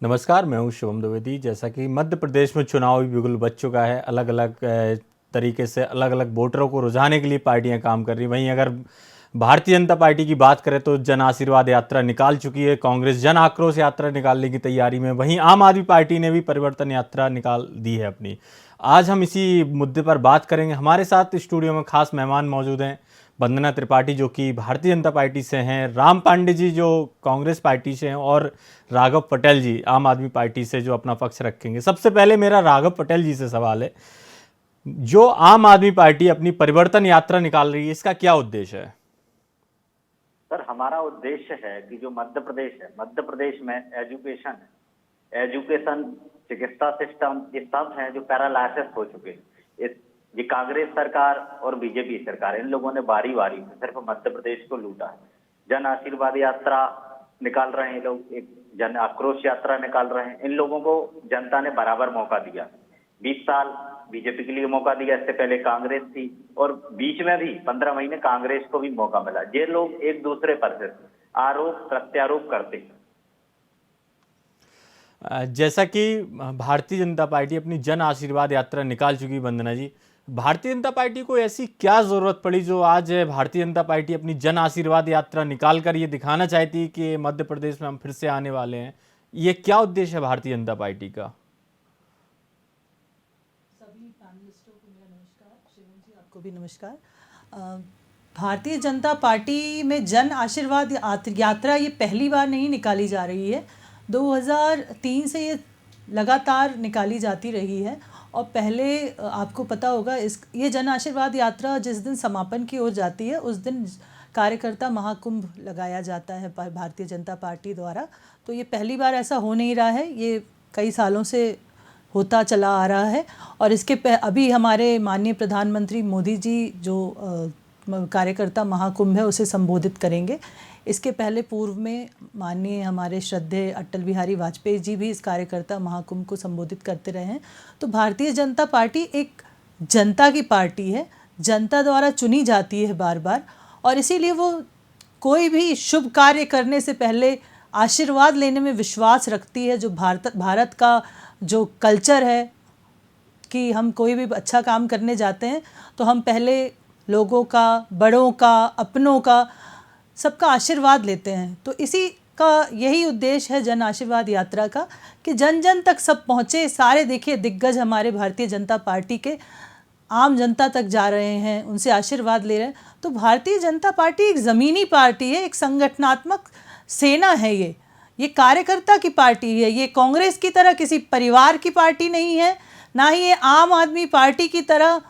नमस्कार, मैं हूं शुभम द्विवेदी। जैसा कि मध्य प्रदेश में चुनावी बिगुल बज चुका है, अलग अलग तरीके से अलग अलग वोटरों को रुझाने के लिए पार्टियां काम कर रही। वहीं अगर भारतीय जनता पार्टी की बात करें तो जन आशीर्वाद यात्रा निकाल चुकी है, कांग्रेस जन आक्रोश यात्रा निकालने की तैयारी में, वहीं आम आदमी पार्टी ने भी परिवर्तन यात्रा निकाल दी है अपनी। आज हम इसी मुद्दे पर बात करेंगे। हमारे साथ स्टूडियो में खास मेहमान मौजूद हैं। वंदना त्रिपाठी जो कि भारतीय जनता पार्टी से हैं, राम पांडे जी जो कांग्रेस पार्टी से हैं, और राघव पटेल जी आम आदमी पार्टी से जो अपना पक्ष रखेंगे। सबसे पहले मेरा राघव पटेल जी से सवाल है, जो आम आदमी पार्टी अपनी परिवर्तन यात्रा निकाल रही है, इसका क्या उद्देश्य है? सर, हमारा उद्देश्य है कि जो मध्य प्रदेश है, मध्य प्रदेश में एजुकेशन, चिकित्सा सिस्टम, ये सब हैं जो पैरालाइसिस हो चुके हैं। ये कांग्रेस सरकार और बीजेपी सरकार, इन लोगों ने बारी बारी से सिर्फ मध्य प्रदेश को लूटा है। जन आशीर्वाद यात्रा निकाल रहे हैं लोग, एक जन आक्रोश यात्रा निकाल रहे हैं। इन लोगों को जनता ने बराबर मौका दिया। 20 साल बीजेपी के लिए मौका दिया, इससे पहले कांग्रेस थी, और बीच में भी 15 महीने कांग्रेस को भी मौका मिला। ये लोग एक दूसरे पर से आरोप प्रत्यारोप करते हैं। जैसा कि भारतीय जनता पार्टी अपनी जन आशीर्वाद यात्रा निकाल चुकी, वंदना जी, भारतीय जनता पार्टी को ऐसी क्या जरूरत पड़ी जो आज भारतीय जनता पार्टी अपनी जन आशीर्वाद यात्रा निकाल कर ये दिखाना चाहती है कि मध्य प्रदेश में हम फिर से आने वाले हैं? ये क्या उद्देश्य है भारतीय जनता पार्टी का? सभी पैनलिस्टों को मेरा नमस्कार। शिवम जी, आपको भी नमस्कार। भारतीय जनता पार्टी में जन आशीर्वाद यात्रा ये पहली बार नहीं निकाली जा रही है। 2003 से ये लगातार निकाली जाती रही है। और पहले आपको पता होगा, ये जन आशीर्वाद यात्रा जिस दिन समापन की ओर जाती है उस दिन कार्यकर्ता महाकुंभ लगाया जाता है भारतीय जनता पार्टी द्वारा। तो ये पहली बार ऐसा हो नहीं रहा है, ये कई सालों से होता चला आ रहा है। और इसके अभी हमारे माननीय प्रधानमंत्री मोदी जी जो कार्यकर्ता महाकुंभ है उसे संबोधित करेंगे। इसके पहले पूर्व में माननीय हमारे श्रद्धेय अटल बिहारी वाजपेयी जी भी इस कार्यकर्ता महाकुंभ को संबोधित करते रहे हैं। तो भारतीय जनता पार्टी एक जनता की पार्टी है, जनता द्वारा चुनी जाती है बार बार, और इसीलिए वो कोई भी शुभ कार्य करने से पहले आशीर्वाद लेने में विश्वास रखती है। जो भारत का जो कल्चर है कि हम कोई भी अच्छा काम करने जाते हैं तो हम पहले लोगों का, बड़ों का, अपनों का, सबका आशीर्वाद लेते हैं। तो इसी का यही उद्देश्य है जन आशीर्वाद यात्रा का, कि जन जन तक सब पहुँचे। सारे देखिए दिग्गज हमारे भारतीय जनता पार्टी के आम जनता तक जा रहे हैं, उनसे आशीर्वाद ले रहे हैं। तो भारतीय जनता पार्टी एक ज़मीनी पार्टी है, एक संगठनात्मक सेना है। ये कार्यकर्ता की पार्टी है। ये कांग्रेस की तरह किसी परिवार की पार्टी नहीं है, ना ही ये आम आदमी पार्टी की तरह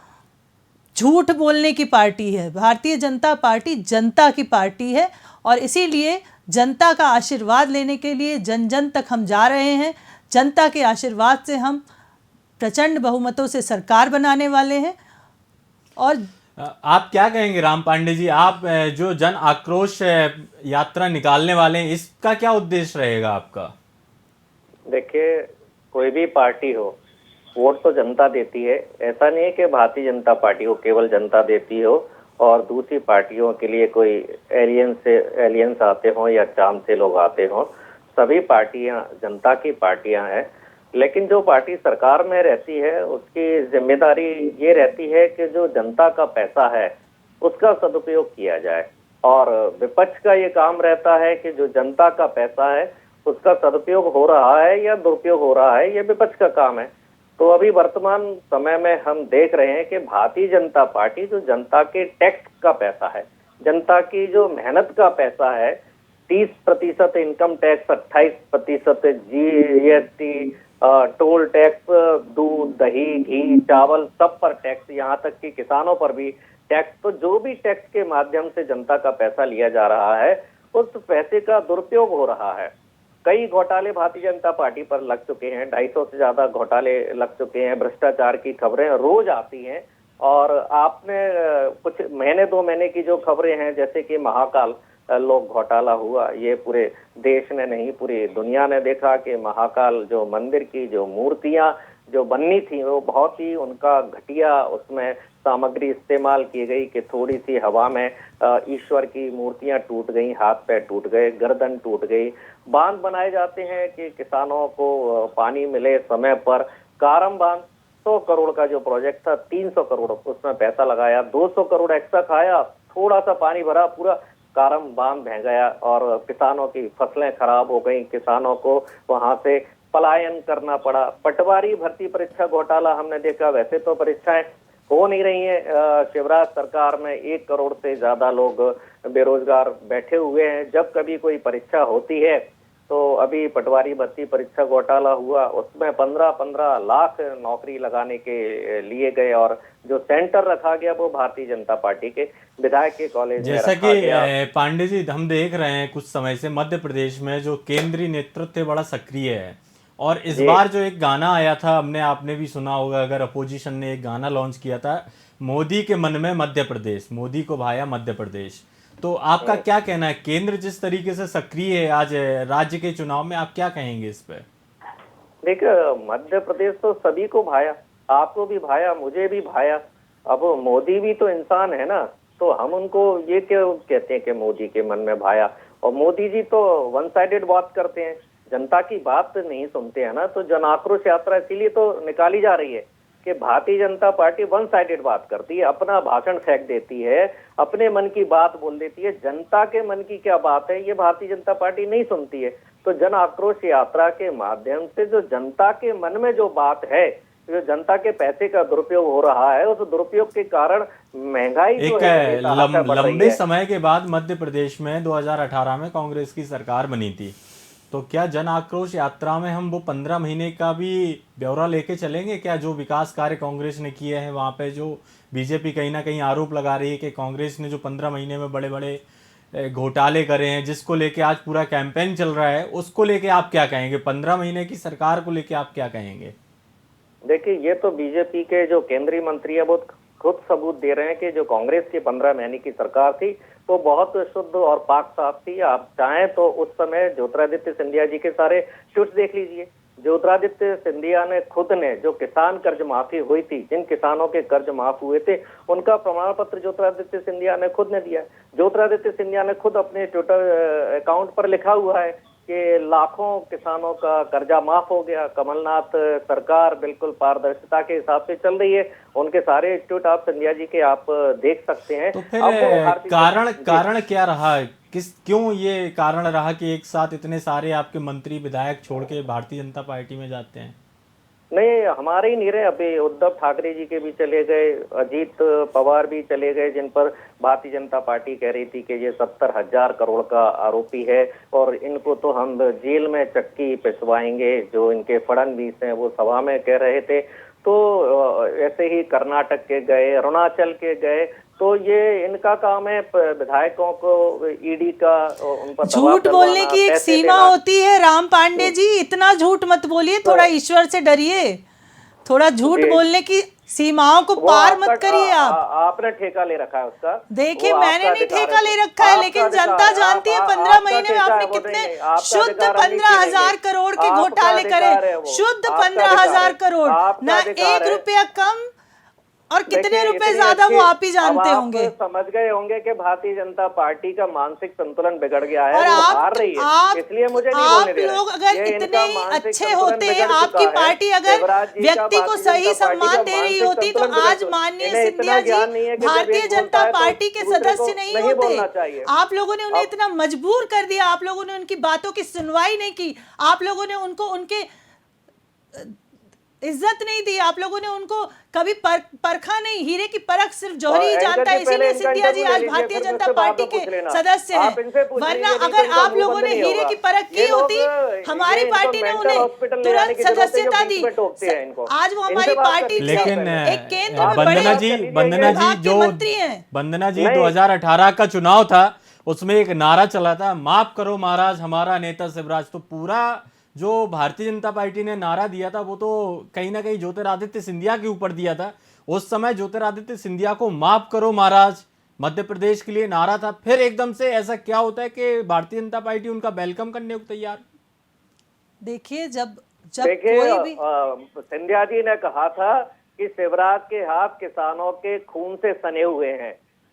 झूठ बोलने की पार्टी है। भारतीय जनता पार्टी जनता की पार्टी है, और इसीलिए जनता का आशीर्वाद लेने के लिए जन जन तक हम जा रहे हैं। जनता के आशीर्वाद से हम प्रचंड बहुमतों से सरकार बनाने वाले हैं। और आप क्या कहेंगे राम पांडे जी, आप जो जन आक्रोश यात्रा निकालने वाले हैं, इसका क्या उद्देश्य रहेगा आपका? देखिए, कोई भी पार्टी हो, वोट तो जनता देती है। ऐसा नहीं है कि भारतीय जनता पार्टी को केवल जनता देती हो और दूसरी पार्टियों के लिए कोई एलियंस आते हों या चाम से लोग आते हों। सभी पार्टियां जनता की पार्टियां हैं, लेकिन जो पार्टी सरकार में रहती है उसकी जिम्मेदारी ये रहती है कि जो जनता का पैसा है उसका सदुपयोग किया जाए, और विपक्ष का ये काम रहता है कि जो जनता का पैसा है उसका सदुपयोग हो रहा है या दुरुपयोग हो रहा है, ये विपक्ष का काम है। तो अभी वर्तमान समय में हम देख रहे हैं कि भारतीय जनता पार्टी जो जनता के टैक्स का पैसा है, जनता की जो मेहनत का पैसा है, 30% income tax, 28% GST, toll tax, दूध, दही, घी, चावल, सब पर टैक्स, यहाँ तक कि किसानों पर भी टैक्स। तो जो भी टैक्स के माध्यम से जनता का पैसा लिया जा रहा है उस पैसे का दुरुपयोग हो रहा है। कई घोटाले भारतीय जनता पार्टी पर लग चुके हैं, 250 से ज्यादा घोटाले लग चुके हैं। भ्रष्टाचार की खबरें रोज आती हैं, और आपने कुछ महीने 2 महीने की जो खबरें हैं, जैसे कि महाकाल लोक घोटाला हुआ, ये पूरे देश ने नहीं पूरी दुनिया ने देखा कि महाकाल जो मंदिर की जो मूर्तियां जो बननी थी वो बहुत ही उनका घटिया, उसमें सामग्री इस्तेमाल की गई कि थोड़ी सी हवा में ईश्वर की मूर्तियां टूट गई, हाथ पैर टूट गए, गर्दन टूट गई। बांध बनाए जाते हैं कि किसानों को पानी मिले समय पर। कारम बांध 100 करोड़ का जो प्रोजेक्ट था, 300 करोड़ उसमें पैसा लगाया, 200 करोड़ एक्स्ट्रा खाया, थोड़ा सा पानी भरा, पूरा कारम बांध बह गया और किसानों की फसलें खराब हो गई, किसानों को वहां से पलायन करना पड़ा। पटवारी भर्ती परीक्षा घोटाला हमने देखा, वैसे तो परीक्षाएं हो नहीं रही है। शिवराज सरकार में 1 करोड़ से ज्यादा लोग बेरोजगार बैठे हुए हैं। जब कभी कोई परीक्षा होती है तो अभी पटवारी भर्ती परीक्षा घोटाला हुआ, उसमें 15-15 लाख नौकरी लगाने के लिए गए और जो सेंटर रखा गया वो भारतीय जनता पार्टी के विधायक के कॉलेज में जैसा रखा गया। कि पांडे जी, हम देख रहे हैं कुछ समय से मध्य प्रदेश में जो केंद्रीय नेतृत्व बड़ा सक्रिय है, और इस बार जो एक गाना आया था, आपने भी सुना होगा, अगर अपोजिशन ने एक गाना लॉन्च किया था, मोदी के मन में मध्य प्रदेश, मोदी को भाया मध्य प्रदेश। तो आपका क्या कहना है, केंद्र जिस तरीके से सक्रिय है आज राज्य के चुनाव में, आप क्या कहेंगे इस पे? देखिए, मध्य प्रदेश तो सभी को भाया, आपको भी भाया, मुझे भी भाया। अब मोदी भी तो इंसान है ना, तो हम उनको ये क्यों कहते हैं कि मोदी के मन में भाया? और मोदी जी तो वन साइडेड बात करते हैं, जनता की बात नहीं सुनते हैं ना। तो जन आक्रोश यात्रा इसीलिए तो निकाली जा रही है कि Bharatiya Janata party one sided बात करती है, अपना भाषण फेंक देती है, अपने मन की बात बोल देती है। जनता के मन की क्या बात है ये भारतीय जनता पार्टी नहीं सुनती है। तो जन आक्रोश यात्रा के माध्यम से जो जनता के मन में जो बात है, जो जनता के पैसे का दुरुपयोग हो रहा है, उस दुरुपयोग के कारण महंगाई जो है लंबे समय के बाद मध्य प्रदेश में 2018 में कांग्रेस की सरकार बनी थी, तो क्या जन आक्रोश यात्रा में हम वो 15 महीने का भी ब्यौरा लेके चलेंगे क्या, जो विकास कार्य कांग्रेस ने किए हैं वहाँ पे? जो बीजेपी कहीं ना कहीं आरोप लगा रही है कि कांग्रेस ने जो 15 महीने में बड़े बड़े घोटाले करे हैं, जिसको लेके आज पूरा कैंपेन चल रहा है, उसको लेके आप क्या कहेंगे? 15 महीने की सरकार को लेके आप क्या कहेंगे? देखिए, ये तो बीजेपी के जो केंद्रीय मंत्री है वो खुद सबूत दे रहे हैं कि जो कांग्रेस की 15 महीने की सरकार थी वो बहुत शुद्ध और पाक साफ थी। आप चाहें तो उस समय ज्योतिरादित्य सिंधिया जी के सारे ट्वीट्स देख लीजिए। ज्योतिरादित्य सिंधिया ने खुद ने जो किसान कर्ज माफी हुई थी, जिन किसानों के कर्ज माफ हुए थे, उनका प्रमाण पत्र ज्योतिरादित्य सिंधिया ने खुद ने दिया। ज्योतिरादित्य सिंधिया ने खुद अपने ट्विटर अकाउंट पर लिखा हुआ है कि लाखों किसानों का कर्जा माफ हो गया, कमलनाथ सरकार बिल्कुल पारदर्शिता के हिसाब से चल रही है। उनके सारे ट्वीट आप संध्या जी के आप देख सकते हैं। तो फिर कारण क्या रहा? क्यों ये कारण रहा कि एक साथ इतने सारे आपके मंत्री विधायक छोड़ के भारतीय जनता पार्टी में जाते हैं? नहीं, हमारे ही नहीं रहे, अभी उद्धव ठाकरे जी के भी चले गए, अजीत पवार भी चले गए, जिन पर भारतीय जनता पार्टी कह रही थी कि ये 70,000 करोड़ का आरोपी है और इनको तो हम जेल में चक्की पिसवाएंगे, जो इनके फडणवीस हैं वो सभा में कह रहे थे। तो ऐसे ही कर्नाटक के गए, अरुणाचल के गए। तो ये इनका काम है विधायकों को ईडी का उन पर झूठ बोलने की एक सीमा होती है राम पांडे जी, इतना झूठ मत बोलिए, थोड़ा ईश्वर से डरिए, थोड़ा झूठ बोलने की सीमाओं को पार मत करिए। आपने ठेका ले रखा है उसका? देखिए, मैंने नहीं ठेका ले रखा है, लेकिन जनता जानती है 15 महीने में आपने कितने शुद्ध 15,000 करोड़ के घोटाले करे, शुद्ध 15,000 करोड़, ना 1 रुपया कम और कितने रुपए ज्यादा वो आप ही जानते होंगे। समझ गए होंगे कि भारतीय जनता पार्टी का मानसिक संतुलन बिगड़ गया है, वो हार रही है, इसलिए मुझे नहीं बोलने दे रहे। आप लोग अगर इतने अच्छे होते, आपकी पार्टी अगर व्यक्ति को सही सम्मान दे रही होती, तो आज माननीय सिंधिया जी भारतीय जनता पार्टी के सदस्य नहीं होते। आप लोगों ने उन्हें इतना मजबूर कर दिया, आप लोगों ने उनकी बातों की सुनवाई नहीं की, आप लोगों ने उनको उनके इज्जत नहीं दी, आप लोगों ने उनको कभी परखा नहीं। हीरे की परख सिर्फ जौहरी ही जानता है, इसीलिए सिंधिया जी आज भारतीय जनता पार्टी के सदस्य हैं। वरना अगर आप लोगों ने हीरे की परख की होती, हमारी पार्टी ने उन्हें तुरंत सदस्यता दी। आज वो हमारी पार्टी लेकिन एक केंद्र में वंदना जी 2018 का चुनाव था, उसमें एक नारा चला था, माफ करो महाराज हमारा नेता शिवराज। तो पूरा जो भारतीय जनता पार्टी ने नारा दिया था वो तो कहीं ना कहीं ज्योतिरादित्य सिंधिया के ऊपर दिया था। उस समय ज्योतिरादित्य सिंधिया को माफ करो महाराज मध्य प्रदेश के लिए नारा था, फिर एकदम से ऐसा क्या होता है कि भारतीय जनता पार्टी उनका वेलकम करने को तैयार? देखिए, जब कोई भी सिंधिया जी ने कहा था कि शिवराज के हाथ किसानों के खून से सने हुए हैं।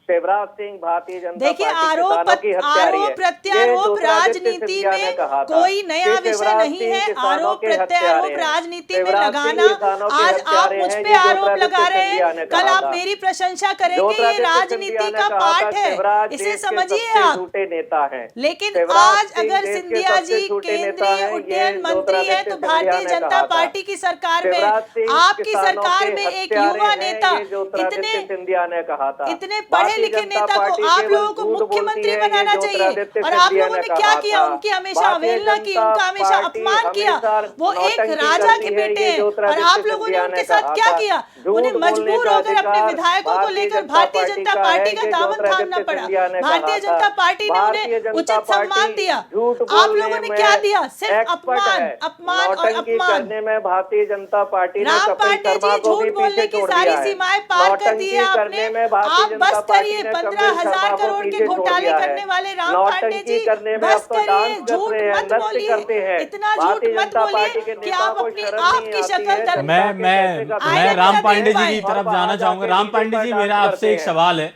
शिवराज सिंह भारतीय जनता देखिए, पार्टी आरोप किसानों की हत्यारी है। आरोप प्रत्यारोप ये ज्योतिरादित्य राजनीति सिंधिया ने में कहा था कोई नया कि विषय शिवराज नहीं सिंह है। किसानों आरोप के प्रत्यारोप हत्यारे हैं। राजनीति में शिवराज सिंह लगाना, किसानों के आज आप हत्यारे मुझ हैं, पे ये आरोप ज्योतिरादित्य लगा रहे सिंधिया हैं, ने कल कहा आप था। मेरी प्रशंसा करेंगे, ये ज्योतिरादित्य राजनीति सिंधिया ने का कहा था, पार्ट है, शिवराज इसे देश के समझिए सबसे आप। झूठे नेता हैं। लेकिन शिवराज आज सिंह अगर देश के सिंधिया सबसे जी झूठे नेता केंद्रीय हैं, ये उड्डयन मंत्री है, ज्योतिरादित्य तो सिंधिया भारतीय ने जनता कहा था। पार्टी की सरकार में, शिवराज सिंह आपकी किसानों सरकार के में एक हत्यारे युवा हैं, नेता, ये ज्योतिरादित्य इतने सिंधिया ने कहा था। इतने पढ़े भारतीय लिखे जनता नेता को पार्टी आप केवल लोगों को झूठ बोलती मुख्यमंत्री है, बनाना ये चाहिए, ज्योतिरादित्य और आप सिंधिया लोगों ने ने क्या कहा किया? था। उनकी हमेशा भारतीय अवहेलना की, जनता उनका हमेशा पार्टी अपमान किया। हमेशा वो एक नौटंकी राजा करती के है, बेटे ये हैं, और ज्योतिरादित्य आप लोगों ने सिंधिया उनके ने साथ कहा क्या था। किया? झूठ उन्हें बोलने मजबूर का होकर अपने अधिकार विधायकों को भारतीय लेकर जनता भारतीय पार्टी जनता का पार्टी है, का ये दामन थामना ज्योतिरादित्य पड़ा। सिंधिया ने भारतीय कहा था। जनता पार्टी ने भारतीय उन्हें जनता उचित सम्मान पार्टी दिया। झूठ आप बोलने लोगों ने में क्या दिया? सिर्फ एक्सपर्ट अपमान, है। अपमान और नौटंकी अपमान। करने में भारतीय जनता पार्टी ने राम कपिल पांडे शर्मा जी को भी झूठ बोलने पीछे की छोड़ सारी दिया है। सीमाएं पार कर दी है नौटंकी आपने। करने में भारतीय आप जनता बस पार्टी करिए, ने 15,000 कपिल शर्मा को करोड़ के पीछे छोड़ घोटाले दिया है। करने वाले राम पांडे नौटंकी जी, करने में बस अब तो करिए, डांस कर झूठ रहे हैं, मत नृत्य बोलिए, करते हैं। इतना झूठ भारतीय मत जनता पार्टी बोलिए के कि नेताओं आप को अपनी शर्म आप नहीं की आती शक्ल है। दर मैं राम पांडे जी की तरफ जाना चाहूंगा। राम पांडे जी, मेरा आपसे एक सवाल है।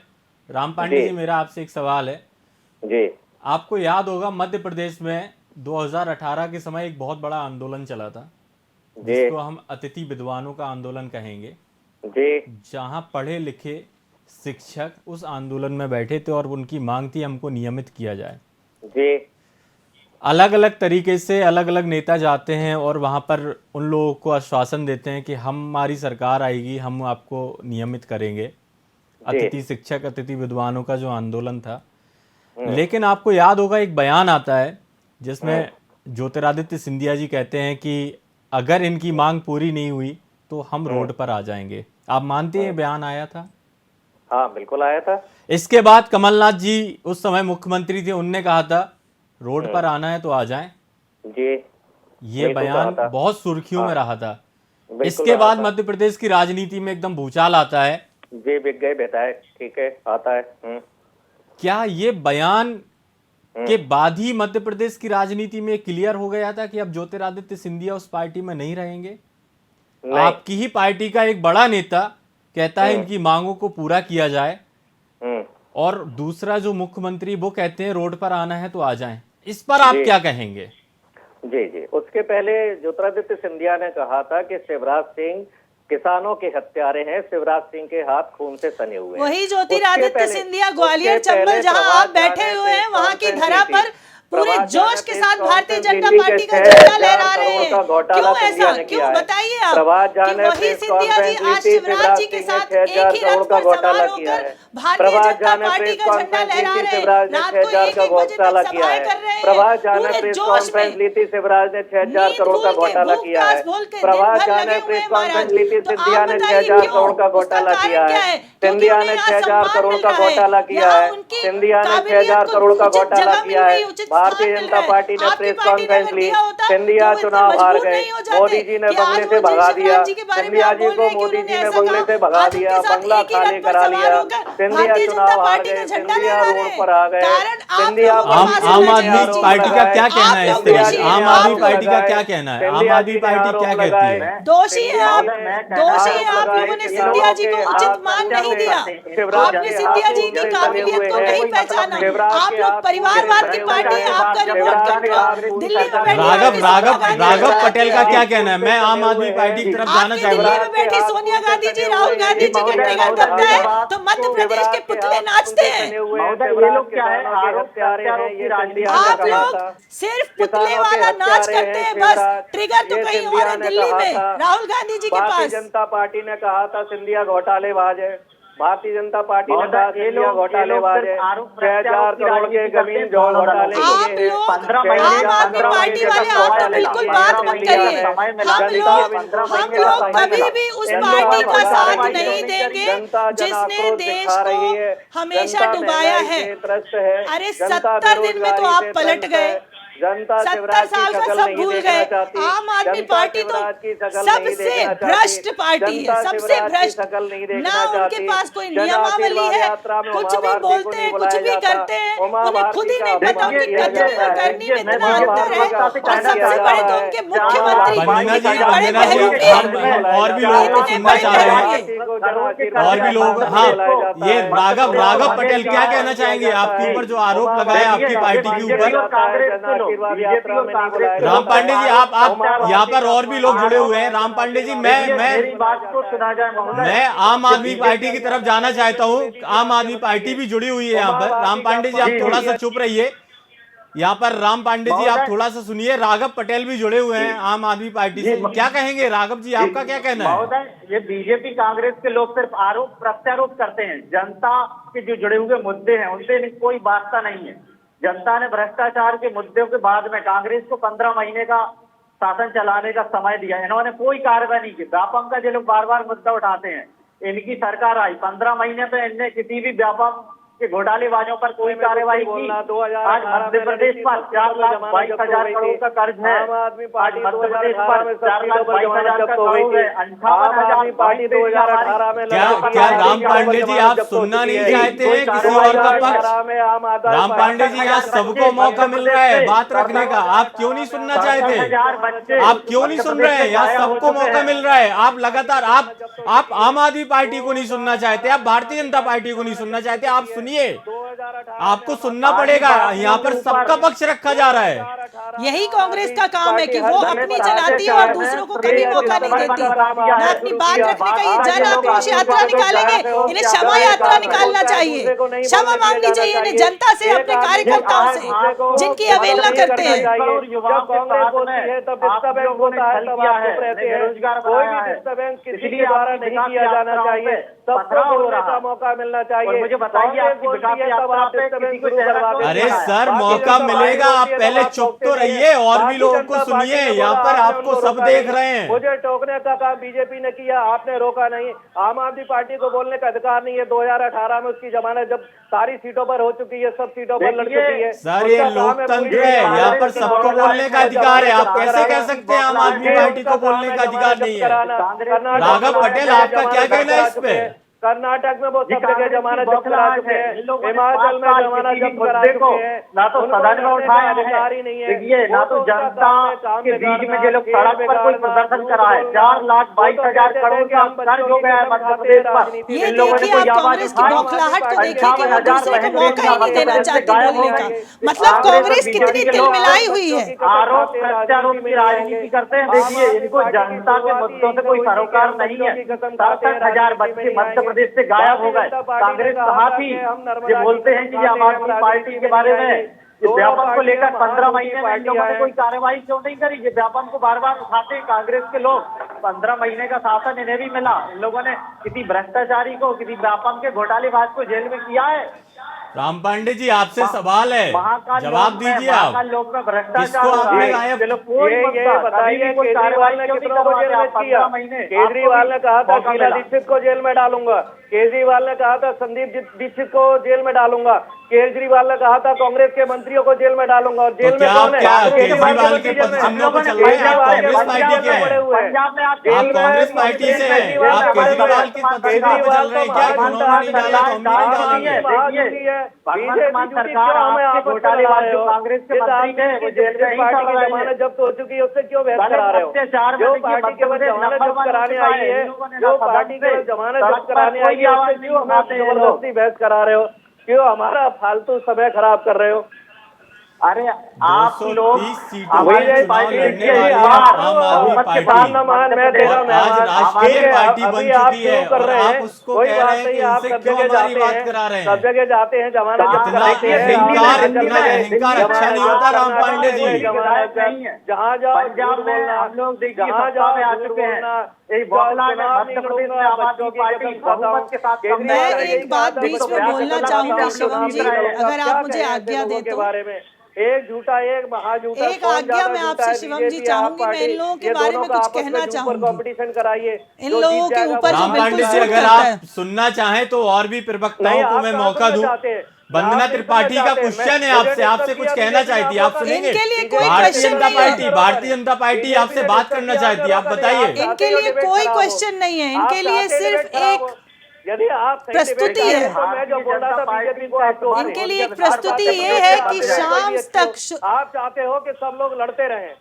राम पांडे जी, मेरा आपसे एक सवाल है जी। आपको याद होगा मध्य प्रदेश में 2018 के समय एक बहुत बड़ा आंदोलन चला था, जिसको हम अतिथि विद्वानों का आंदोलन कहेंगे जी। जहां पढ़े लिखे शिक्षक उस आंदोलन में बैठे थे और उनकी मांग थी हमको नियमित किया जाए। जी। अलग अलग तरीके से अलग अलग नेता जाते हैं और वहां पर उन लोगों को आश्वासन देते हैं कि हमारी सरकार आएगी, हम आपको नियमित करेंगे। अतिथि शिक्षक, अतिथि विद्वानों का जो आंदोलन था, लेकिन आपको याद होगा एक बयान आता है जिसमें ज्योतिरादित्य सिंधिया जी कहते हैं कि अगर इनकी मांग पूरी नहीं हुई तो हम रोड पर आ जाएंगे। आप मानते हैं बयान आया था? हाँ, बिल्कुल आया था। इसके बाद कमलनाथ जी उस समय मुख्यमंत्री थे, उनने कहा था रोड पर आना है तो आ जाएं। जी। ये बयान बहुत सुर्खियों में रहा था। इसके बाद मध्य प्रदेश की राजनीति में एकदम भूचाल आता है। जी, बिक गए विधायक, ठीक है, आता है। क्या ये बयान के बाद ही मध्य प्रदेश की राजनीति में क्लियर हो गया था कि अब ज्योतिरादित्य सिंधिया उस पार्टी में नहीं रहेंगे? आपकी ही पार्टी का एक बड़ा नेता कहता है इनकी मांगों को पूरा किया जाए, और दूसरा जो मुख्यमंत्री वो कहते हैं रोड पर आना है तो आ जाएं। इस पर आप क्या कहेंगे? जी जी। उसके पहले ज्योतिरादित्य सिंधिया ने कहा था कि शिवराज सिंह किसानों के हत्यारे हैं, शिवराज सिंह के हाथ खून से सने हुए हैं। वही ज्योतिरादित्य सिंधिया ग्वालियर चंबल जहां आप बैठे हुए हैं, वहां की धरा पर पूरे जोश के साथ भारतीय जनता पार्टी का झंडा लहरा रहे हैं। क्यों ऐसा? क्यों बताइए आप कि वही सिंधिया जी आज शिवराज जी के साथ एक ही रथ पर सवार होकर भारतीय जनता पार्टी का झंडा लहरा रहे हैं, रात को 1-1 बजे तक सभाएं कर रहे हैं पूरे जोश में। शिवराज ने 6,000 करोड़ का घोटाला किया है। प्रभात झा ने प्रेस कॉन्फ्रेंस ली थी, सिंधिया ने 6,000 करोड़ का घोटाला किया है। सिंधिया ने 6,000 करोड़ का घोटाला किया है। सिंधिया ने 6,000 करोड़ का घोटाला किया है। भारतीय जनता पार्टी ने प्रेस कॉन्फ्रेंस ली, सिंधिया चुनाव हार गए, मोदी जी ने बंगले से भगा दिया। सिंधिया जी को मोदी जी ने बंगले से भगा दिया, बंगला खाली करा लिया। सिंधिया चुनाव हार गए, सिंधिया रोड पर आ गए। सिंधिया आम आदमी पार्टी का क्या कहना है इस तरह से? आम आदमी पार्टी का क्या कहना है? आम आदमी पार्टी क्या कहती है? दोषी है आप, दोषी है आप लोगों ने सिंधिया जी को उचित मान नहीं दिया। आपने सिंधिया जी की काबिलियत को नहीं पहचाना। आप लोग परिवारवाद की पार्टी है, आपका रिमोट कंट्रोल दिल्ली में बैठी राघव पटेल का क्या कहना है? मैं आम आदमी पार्टी की तरफ जाना चाहूंगा। दिल्ली में बैठी सोनिया गांधी जी, राहुल गांधी जी का ट्रिगर दबता है तो मध्य प्रदेश के पुतले नाचते हैं। आप लोग सिर्फ पुतले वाला नाच करते हैं, बस ट्रिगर तो कहीं और है दिल्ली में, राहुल गांधी जी के पास। भारतीय जनता पार्टी ने कहा था सिंधिया घोटालेबाज है। भारतीय जनता पार्टी ने कहा सिंधिया घोटालेबाज है। 6,000 करोड़ के जमीन जौन घोटाले आप लोग आम आदमी पार्टी वाले आप तो बिल्कुल बात मत करिए। हम लोग कभी भी उस पार्टी का साथ नहीं देंगे जिसने देश को हमेशा डुबाया है। अरे 70 दिन में तो आप पलट गए। जनता 70 शिवराज की साल का शक्ल सब नहीं भूल देखना गए। चाहती। आम आदमी जनता पार्टी तो शिवराज की शक्ल नहीं सबसे देखना चाहती। भ्रष्ट पार्टी है, जनता सबसे शिवराज की भ्रष्ट। शक्ल नहीं देखना ना उनके चाहती। पास कोई जन नियमावली आशीर्वाद है, यात्रा में कुछ उमा भी भारती बोलते को हैं, नहीं कुछ बुलाया भी जाता। करते हैं, उमा उन्हें खुद भारती ही का नहीं पता अपमान उनकी किया कथनी जाता और है। करनी में मैं इतना बीजेपी अंतर है। को और कहना सबसे चाहता बड़े हूं। तो उनके जहां मुख्यमंत्री वंदना जी, इतने बड़े वंदना जी, बहरूपी हम और भी लोग सुनना चाह रहे हैं। और भी लोग, हाँ, ये राघव पटेल क्या कहना चाहेंगे आपके ऊपर जो आरोप लगाए आपकी पार्टी के ऊपर? राम पांडे जी, आप यहाँ पर और भी लोग जुड़े हुए हैं। राम पांडे जी, मेरी बात को सुना जाए महोदय। मैं आम आदमी पार्टी की तरफ जाना चाहता हूँ। आम आदमी पार्टी भी जुड़ी हुई है यहाँ पर। राम पांडे जी, आप थोड़ा सा चुप रहिए। यहाँ पर राम पांडे जी, आप थोड़ा सा सुनिए। राघव पटेल भी जुड़े हुए हैं आम आदमी पार्टी से। क्या कहेंगे राघव जी, आपका क्या कहना है? महोदय, ये बीजेपी कांग्रेस के लोग सिर्फ आरोप प्रत्यारोप करते हैं। जनता के जो जुड़े हुए मुद्दे हैं उनसे कोई वास्ता नहीं है। जनता ने भ्रष्टाचार के मुद्दों के बाद में कांग्रेस को 15 महीने का शासन चलाने का समय दिया। इन्होंने कोई कार्रवाई नहीं की। व्यापम का जो लोग बार बार मुद्दा उठाते हैं, इनकी सरकार आई 15 महीने में इनने किसी भी व्यापम के घोटालेबाजों पर कोई कार्रवाई की। आज मध्य प्रदेश पर 4,22,000 करोड़ का कर्ज है। आज मध्य प्रदेश पर 4,22,000 का करोड़ है। 58,000 पार्टी 2018 में क्या राम पांडे जी, आप सुनना नहीं चाहते हैं किसी और का पक्ष? राम पांडे जी, यहाँ सबको मौका मिल रहा है बात रखने का, आप क्यों नहीं सुनना चाहते? आप क्यों नहीं सुन रहे हैं? यहाँ सबको मौका मिल रहा है। आप लगातार आप आम आदमी पार्टी को नहीं सुनना चाहते, आप भारतीय जनता पार्टी को नहीं सुनना चाहते। आप सुनिए, आपको सुनना पड़ेगा। यहाँ पर सबका पक्ष रखा जा रहा है। यही कांग्रेस का काम है कि वो अपनी चलाती है और दूसरों को कभी मौका नहीं देती ना अपनी बात रखने का। ये जन आक्रोश यात्रा निकालेंगे, इन्हें क्षमा यात्रा निकालना चाहिए, क्षमा मांगनी चाहिए इन्हें जनता से, अपने कार्यकर्ताओं से जिनकी अवहेलना करते हैं। किसी के द्वारा नहीं किया जाना चाहिए, सबको बोलने का मौका मिलना चाहिए। मुझे बताइए, आपकी विकास यात्रा पे किसी को चेहरा क्यों अरे नहीं सर, मौका मिलेगा, आप पहले चुप तो रहिए और भी लोगों को सुनिए। यहाँ पर आपको सब देख रहे हैं। मुझे टोकने का काम बीजेपी ने किया, आपने रोका नहीं। आम आदमी पार्टी को बोलने का अधिकार नहीं है। 2018 में उसकी जमानत जब सारी सीटों पर हो चुकी है, सब सीटों पर लड़ चुकी है। सर, ये लोकतंत्र है, यहाँ पर सबको बोलने का अधिकार है। आप कैसे कह सकते हैं आम आदमी पार्टी को बोलने का अधिकार नहीं है? राघव पटेल, आपका क्या कहना है इस पे? कर्नाटक में वो सब जगह जमानत जब्त करा चुके हैं, हिमाचल में जमानत जब्त करा चुके हैं। ना तो सदन में उठाया अधिकार ही नहीं है। देखिए, ना तो जनता के बीच में जो लोग सड़क पर कोई प्रदर्शन करा है। 4,22,000 करोड़ का कर्ज हो गया है मध्य प्रदेश पर। ये देखिए, आप कांग्रेस की बौखलाहट को देखिए कि वो दूसरे को मौका ही नहीं देना चाहती बोलने का। मतलब कांग्रेस कितनी तिलमिलाई हुई है। आरोप प्रत्यारोप की राजनीति करते हैं। देखिए, इनको जनता के मुद्दों से कोई सरोकार नहीं है। 67,000 बच्चे मध्य प्रदेश से गायब हो गए। कांग्रेस कहाँ थी? ये बोलते हैं कि ये आम आदमी पार्टी के बारे में व्यापम को लेकर 15 महीने में इन लोगों ने कोई कार्रवाई क्यों नहीं करी? ये व्यापम को बार बार उठाते हैं कांग्रेस के लोग। 15 महीने का शासन इन्हें भी मिला। इन लोगों ने किसी भ्रष्टाचारी को, किसी व्यापम के घोटालेबाज को जेल में किया है? राम पांडे जी, आपसे सवाल है, जवाब दीजिए आप। किसको आपने गायब? ये बताइए, केजरीवाल ने कितनों को जेल में किया? केजरीवाल ने कहा था शीला दीक्षित को जेल में डालूंगा, केजरीवाल ने कहा था संदीप दीक्षित को जेल में डालूंगा, केजरीवाल ने कहा था कांग्रेस के मंत्रियों को जेल में डालूंगा। और जेल में कौन है? केजरीवाल के पदचिन्हों पर चल रहे हैं। आप कांग्रेस पार्टी के हैं, आप कांग्रेस पार्टी से हैं, आप केजरीवाल के पदचिन्हों पर चल रहे हैं। क्या उन्होंने नहीं डाला तो हम नहीं डालेंगे? कांग्रेस के मंत्री थे, वो जेल में पार्टी की जमानत जब्त हो चुकी है, उससे क्यों बहस करा रहे हो? जो पार्टी केवल जमानत जब्त कराने आई है, जो पार्टी केवल जमानत जब्त कराने आई है, उससे क्यों हमें जबरदस्ती बहस करा रहे हो? क्यों हमारा फालतू समय खराब कर रहे हो? अरे आप लोग 230 सीटों पर चुनाव लड़ने वाली आम आदमी पार्टी आज राष्ट्रीय पार्टी बन चुकी है और आप उसको कह रहे हैं कि उनसे क्यों हमारी बात करा रहे हैं? सब जगह जाते हैं, जमानत जब्त कराते हैं। अहंकार अच्छा नहीं होता राम पांडे जी। जहाँ जाओ पंजाब में हम लोग जहाँ जाओ में आ चुके हैं। मध्य प्रदेश में आम आदमी पार्टी बहुमत के साथ। मैं एक बात बीच में बोलना चाहूंगी शिवम जी, अगर आप मुझे आज्ञा दे तो। बारे में एक झूठा, एक महाझूठा, एक आज्ञा मैं आपसे शिवम जी चाहूंगी। मैं इन लोगों के बारे में कुछ कहना चाहूंगी। कंपटीशन कराइए इन लोगों के ऊपर जो राम पांडे जी, अगर आप सुनना चाहें तो और भी प्रवक्ताओं को मैं मौका दूं। वंदना त्रिपाठी का क्वेश्चन है आपसे कुछ कहना चाहती है, आप सुनेंगे? इनके लिए कोई भारतीय क्वेश्चन जनता नहीं है। पार्टी आपसे बात करना चाहती है, आप बताइए। इनके लिए कोई क्वेश्चन नहीं है, इनके लिए सिर्फ एक यदि आप प्रस्तुति है। तो मैं जो बोल रहा था बीजेपी को आप इनके लिए एक प्रस्तुति ये है कि शाम तक आप चाहते हो कि सब लोग लड़ते रहें,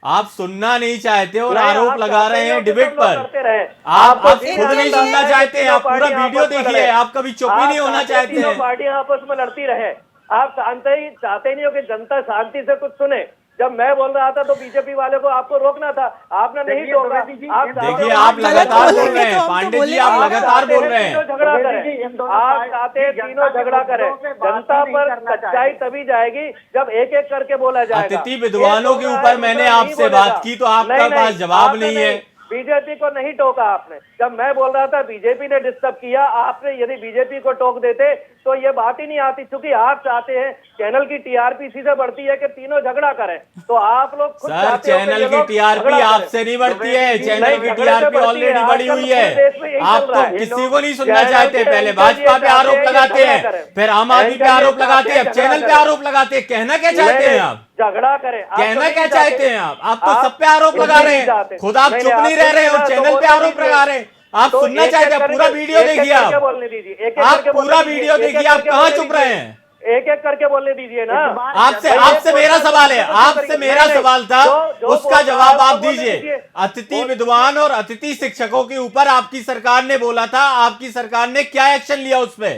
आप सुनना नहीं चाहते और नहीं, आरोप आप लगा चाहते रहे हो हैं कि डिबेट सब लोग पर। लड़ते रहें। आप खुद इनके नहीं लिए सुनना चाहते हैं, आप पूरा तीनों वीडियो पार्टियां देखिए, आपस में आप कभी चुप ही नहीं होना चाहते तीनों हैं। पार्टियां आपस में लड़ती रहे, आप चाहते ही नहीं हो कि जनता शांति से कुछ सुने। जब मैं बोल रहा था तो बीजेपी वाले को आपको रोकना था, आपने नहीं रोका। आप देखिए, आप लगातार बोल रहे हैं पांडे जी, आप लगातार बोल रहे हैं। झगड़ा करें, आप चाहते हैं तीनों झगड़ा करें। जनता पर सच्चाई तभी जाएगी जब एक एक करके बोला जाएगा। अतिथि विद्वानों के ऊपर मैंने आपसे बात की तो आपका पास जवाब नहीं है। बीजेपी को नहीं टोका आपने। जब मैं बोल रहा था बीजेपी ने डिस्टर्ब किया, आपने यदि बीजेपी को टोक देते तो ये बात ही नहीं आती। चूंकि आप चाहते हैं चैनल की टीआरपी इसी से बढ़ती है कि तीनों झगड़ा करें, तो आप लोग खुद सर, चाहते हो कि चैनल ये की लोग टीआरपी झगड़ा करें। आपसे नहीं बढ़ती है, चैनल नहीं, की झगड़े से टीआरपी बढ़ती ऑलरेडी है। बढ़ी आजकल हुई पूरे देश में है। यही आप चल रहा तो है। किसी को नहीं सुनना चैनल चाहते, के पहले एंकर भाजपा ये पे चाहते आरोप हैं कि लगाते झगड़ा हैं, करें। फिर आम आदमी पे एंकर ये आरोप लगाते हैं, अब चाहते चैनल पे झगड़ा आरोप लगाते हैं। कहना क्या चाहते हैं आप? झगड़ा करें। आप कहना तो क्या नहीं चाहते हैं आप तो सब पे आरोप नहीं लगा रहे हैं, चाहते। खुद आप नहीं, चुप नहीं आप रह रहे हैं और तो चैनल पे बोलने आरोप दीजिए। लगा रहे हैं। आप तो सुनना एक-एक चाहते हैं, करके- पूरा वीडियो एक-एक देखिए करके आप। बोलने दीजिए, एक-एक आप करके पूरा बोलने वीडियो दीजिए, देखिए, एक-एक आप करके कहाँ बोलने चुप दीजिए। रहे हैं? एक-एक करके बोलने दीजिए ना। आपसे मेरा सवाल है, आपसे मेरा सवाल था, उसका जवाब आप दीजिए। अतिथि विद्वान और अतिथि शिक्षकों के ऊपर आपकी सरकार ने बोला था, आपकी सरकार ने क्या एक्शन लिया उस पे?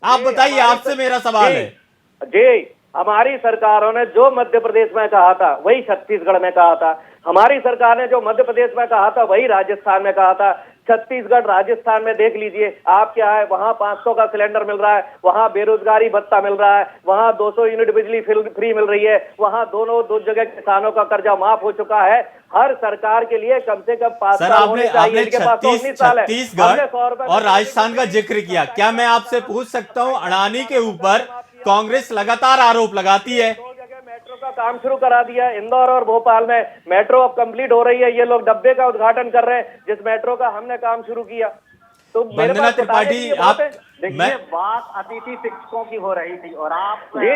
आप बताइए, आपसे मेरा सवाल है। जी, हमारी सरकारों ने जो मध्य प्रदेश में कहा था वही छत्तीसगढ़ में कहा था। हमारी सरकार ने जो मध्य प्रदेश में कहा था वही राजस्थान में कहा था। छत्तीसगढ़ राजस्थान में देख लीजिए, आप क्या है, वहां 500 का सिलेंडर मिल रहा है, वहां बेरोजगारी भत्ता मिल रहा है, वहां 200 यूनिट बिजली फ्री मिल रही है, वहां दो जगह किसानों का कर्जा माफ हो चुका है। हर सरकार के लिए कम से कम 5 सर, साल होने चाहिए। इनके पास तो 19 साल है। हमने 100 छत्तीसगढ़ रुपए और राजस्थान का जिक्र किया, क्या मैं आपसे पूछ सकता हूं, अडानी के ऊपर कांग्रेस लगातार आरोप लगाती है? मेट्रो का काम शुरू करा दिया। इंदौर और भोपाल में मेट्रो अब कंप्लीट हो रही है। ये लोग डब्बे का उद्घाटन कर रहे हैं जिस मेट्रो का हमने काम शुरू किया। तो वंदना त्रिपाठी, आप देखिए, बात अतिथि शिक्षकों की हो रही थी और आप जी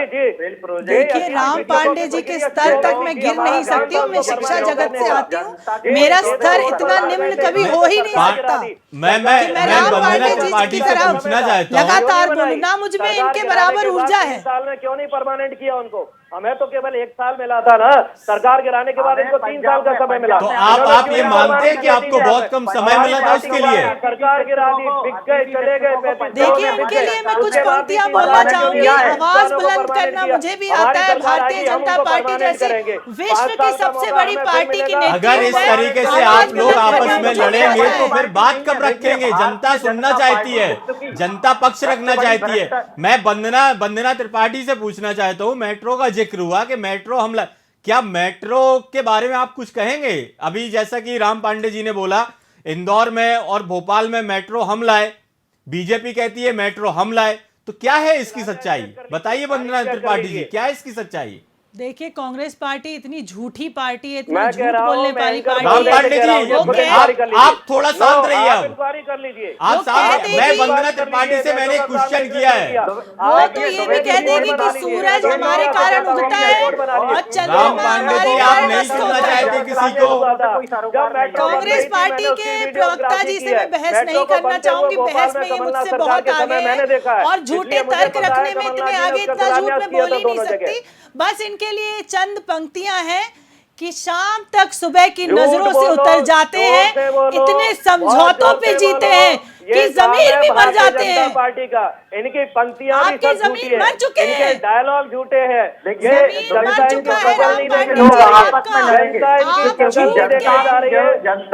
देखिए, राम पांडे जी के स्तर तक मैं गिर नहीं सकती हूँ, मैं शिक्षा जगत से आती हूँ, मेरा स्तर इतना निम्न कभी हो ही नहीं सकता मैं राम वंदना पांडे जी त्रिपाठी की से तरह पूछना चाहता हूं, लगातार बोलूं ना, मुझ में इनके बराबर ऊर्जा है। साल में क्यों नहीं परमानेंट किया उनको? हमें तो केवल 1 साल मिला था ना, सरकार गिराने के बाद इनको 3 साल का समय मिला। तो आप ये मानते हैं कि आपको बहुत कम समय मिला था उसके लिए? सरकार गिरा दी, बिक गए, चले गए। देखिए, इनके लिए मैं कुछ पंक्तियां बोलना चाहूंगी। आवाज बुलंद करना मुझे भी आता है। भारतीय जनता पार्टी जैसे विश्व की सबसे बड़ी पार्टी की नेत्री अगर इस तरीके से आप लोग आपस में लड़ेंगे तो फिर बात कब रखेंगे? जनता सुनना चाहती है, जनता पक्ष रखना चाहती है। मैं वंदना त्रिपाठी से पूछना चाहता हूं, मेट्रो का जिक्र हुआ कि मेट्रो हमला, क्या मेट्रो के बारे में आप कुछ कहेंगे? अभी जैसा कि राम पांडे जी ने बोला, इंदौर में और भोपाल में मेट्रो हम लाए, बीजेपी कहती है मेट्रो हम लाए, तो क्या है इसकी सच्चाई? बताइए वंदना त्रिपाठी जी, क्या है इसकी सच्चाई? देखिए, कांग्रेस पार्टी इतनी झूठी पार्टी है, इतनी मैं झूठ कह रहा हूं, बोलने मैं वाली इनका पार्टी राम है। पांडे जी, वो कह- आप थोड़ा शांत रहिए। अब इंक्वायरी कर लीजिए। आप वो शांत, कहते मैं हैं कि- वंदना त्रिपाठी से मैंने क्वेश्चन किया है। वो तो ये भी कह देगी कि सूरज हमारे कारण उगता है और चंद्रमा राम पांडे हमारे जी, आप कारण नहीं अस्त सुनना होता है। चाहते किसी को? कांग्रेस पार्टी के प्रवक्ता जी से मैं बहस नहीं करना चाहूंगी, बहस में ये मुझसे बहुत आगे है और झूठे तर्क रखने में इतने आगे, इतना झूठ मैं बोल ही नहीं सकती। बस इनके लिए चंद पंक्तियां हैं कि शाम तक सुबह की नजरों से उतर जाते हैं, इतने समझौतों पे जीते हैं कि जमीर भी मर जाते हैं। पार्टी का इनकी पंक्तियां भी आपकी सब जमीन झूठी मर चुके इनके हैं। डायलॉग झूठे हैं। जमीन मर चुका है राम पांडे जी, आपका आप झूठ के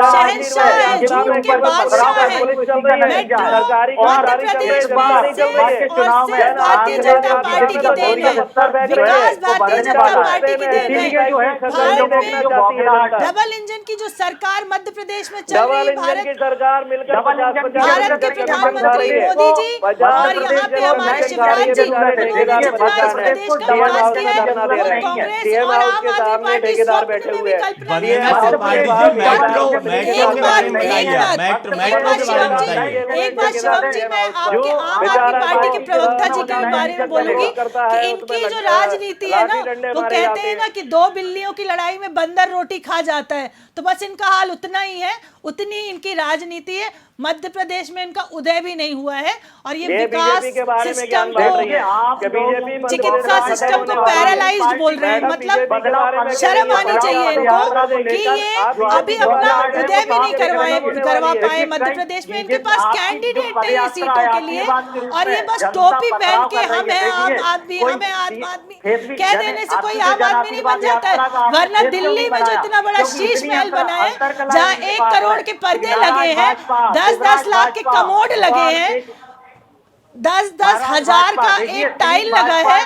शहंशाह है, झूठ के बादशाह है। मेट्रो मध्य प्रदेश में सिर्फ भारतीय जनता पार्टी की देन है, विकास भारतीय जनता पार्टी की देन है। भारत में डबल इंजन की जो सरकार मध्य प्रदेश में चल रही है, सरकार मिलकर भारत के प्रधानमंत्री मोदी जी और यहाँ पे हमारे शिवराज जी, उन्होंने जितना इस प्रदेश का विकास किया है वो कांग्रेस और आम आदमी पार्टी स्वप्न में भी कल्पना नहीं कर सकती। एक बात शिवम जी, मैं आपके आम आदमी पार्टी के प्रवक्ता जी के बारे में बोलूंगी कि इनकी जो राजनीति है ना, वो कहते हैं ना कि दो बिल्लियों की लड़ाई में बंदर रोटी खा जाता है, तो बस इनका हाल उतना ही है, उतनी इनकी राजनीति है। मध्य प्रदेश में इनका उदय भी नहीं हुआ है और ये विकास सिस्टम को, चिकित्सा सिस्टम को पैरालाइज्ड बोल रहे हैं। मतलब शर्म आनी चाहिए इनको कि ये अभी अपना उदय भी नहीं करवा पाए मध्य प्रदेश में। इनके पास कैंडिडेट है ये सीटों के लिए और ये बस टोपी पहन के हम हैं आम आदमी, हमें आम आदमी कह देने से कोई आम आदमी नहीं बन जाता है। वरना दिल्ली में जो इतना बड़ा शीश महल बना है, जहाँ 1 करोड़ के पर्दे लगे हैं, 10-10 लाख के कमोड लगे हैं, 10-10 हजार का एक टाइल लगा है,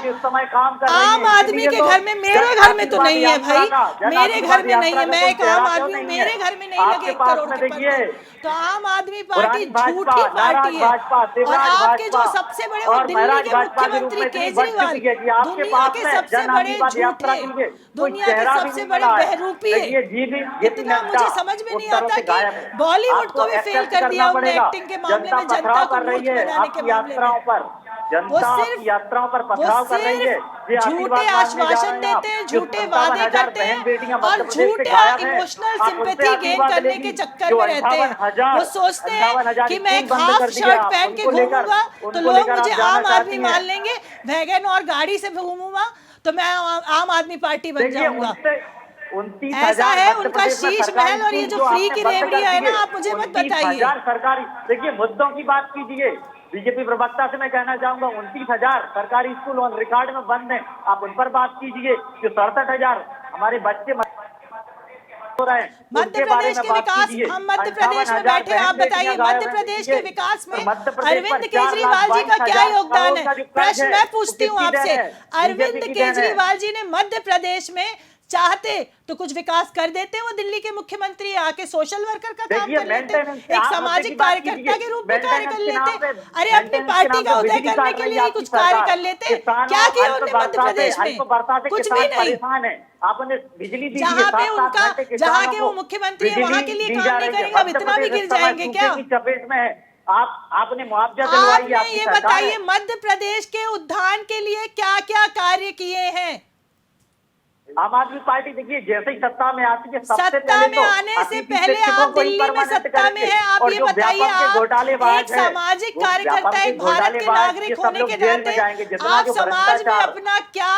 आम आदमी के घर में, मेरे घर में तो नहीं है भाई, मेरे घर में नहीं है, मैं एक आम आदमी हूँ, मेरे घर में नहीं लगे 1 करोड़ के पर्दे। तो आम आदमी पार्टी झूठी पार्टी है। और आपके जो सबसे बड़े वो दिल्ली के मुख्यमंत्री केजरीवाल दुनिया के सबसे बड़े झूठे, दुनिया के सबसे बड़े बहरूपी है। इतना मुझे समझ में नहीं आता कि बॉलीवुड को भी फेल कर दिया उन्होंने एक्टिंग के मामले में, जनता को मूर्ख बनाने के मामले में। वो सिर्फ यात्राओं पर पथराव कर रही है, झूठे आश्वासन देते हैं, झूठे वादे करते हैं और झूठे इमोशनल सिंपैथी गेन करने के चक्कर में रहते हैं। वो सोचते हैं कि मैं एक हाफ शर्ट पहन के घूमूंगा तो लोग मुझे आम आदमी मान लेंगे, वैगन और गाड़ी से घूमूंगा तो मैं आम आदमी पार्टी बन जाऊंगा। ऐसा है उनका शीश महल। और ये जो फ्री की रेवड़ी है ना, आप मुझे मत बताइए। सरकारी देखिए मुद्दों की बात कीजिए। बीजेपी प्रवक्ता से मैं कहना चाहूंगा 29,000 सरकारी स्कूल ऑन रिकॉर्ड में बंद हैं, आप उन पर बात कीजिए। जो 67,000 हमारे बच्चे हो रहे हैं, मध्य प्रदेश के विकास, हम मध्य प्रदेश में बैठे, आप बताइए मध्य प्रदेश के विकास में अरविंद केजरीवाल जी का क्या योगदान है? प्रश्न मैं पूछती हूँ आपसे, अरविंद केजरीवाल जी ने मध्य प्रदेश में चाहते तो कुछ विकास कर देते, वो दिल्ली के मुख्यमंत्री आके सोशल वर्कर का काम कर लेते, एक सामाजिक कार्यकर्ता के रूप में कार्य कर लेते। अरे अपनी पार्टी का उदय करने के लिए कुछ कार्य कर लेते। क्या किया उन्होंने मध्य प्रदेश में? कुछ भी नहीं। आपने बिजली दी, जहाँ पे उनका, जहाँ के वो मुख्यमंत्री है वहाँ के लिए काम नहीं करेंगे, अब इतना भी गिर जाएंगे क्या? चपेट में है। आपने मुआवजा दिलवाई। आपने ये बताइए मध्य प्रदेश के उत्थान के लिए क्या क्या कार्य किए हैं? आम आदमी पार्टी देखिए जैसे ही सत्ता में आती है, सत्ता में आने से पहले आप दिल्ली में सत्ता में हैं, आप ये बताइए, आप एक सामाजिक कार्यकर्ता, एक भारत के नागरिक होने के नाते आप समाज में अपना क्या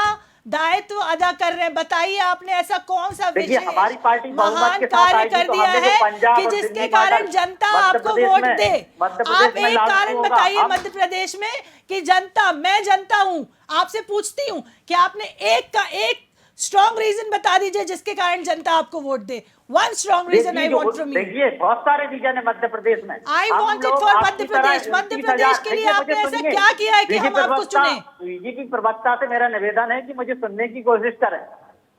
दायित्व अदा कर रहे हैं? बताइए, आपने ऐसा कौन सा विशेष महान कार्य कर दिया है कि जिसके कारण जनता आपको वोट दे? आप एक कारण बताइए मध्य प्रदेश में कि जनता, मैं जनता हूँ, आपसे पूछती हूँ कि आपने एक स्ट्रॉन्ग रीजन बता दीजिए जिसके कारण जनता आपको वोट दे। One strong reason I want from you. देखिए बहुत सारे रीजन है मध्य प्रदेश में। I want it for Madhya Pradesh. Madhya Pradesh के लिए आपने ऐसा क्या किया है कि हम आपको चुने? बीजेपी प्रवक्ता से मेरा निवेदन है कि मुझे सुनने की कोशिश करें।